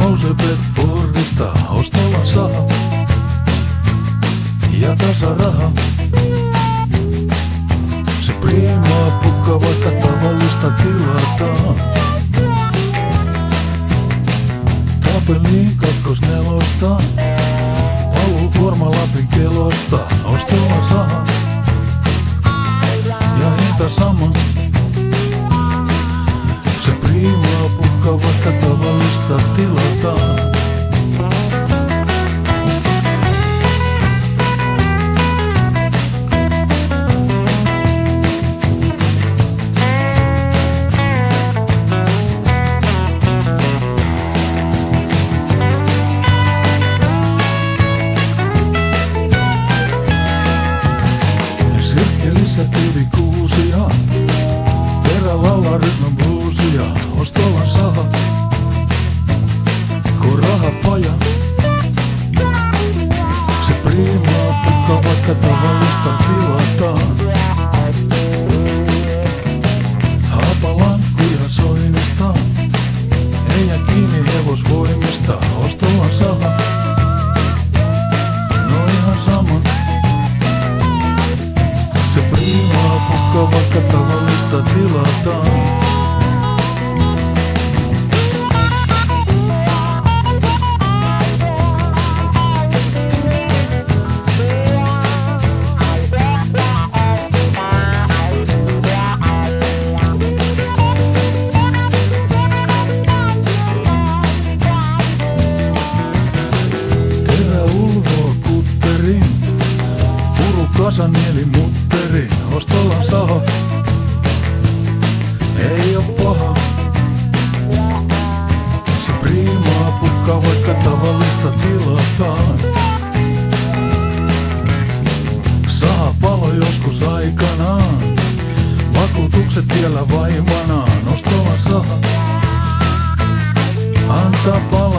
Nousee Bedfordista ostolla saha ja tasaraha. Se priimaa pukka vaikka tavallista tilataan. Tapeliin kakkosnelosta, valuu kuorma Lapin kelosta. Ostolla saha ja hinta sama. Se priimaa pukka vaikka tavallista tilataan. Sirkkelissä kivikuusia, perälaulaa rytmän bluesia. Ostolla saha, kun rahapaja. Se priimaa pukka vaikka tavallista tilataan. Haapalankkuja soinnista, ei jää kiinni hevosvoimista. Ostolla saha, no ihan sama. Se priimaa pukka vaikka tavallista tilataan. Terä ulvoa kutterin, puru kasanieli mutteri. Ostolla saha, ei oo paha. Se priimaa pukka vaikka tavallista tilataan. Saha palo joskus aikanaan, vakuutukset vielä vaivanaan. Ostolla saha, antaa palo.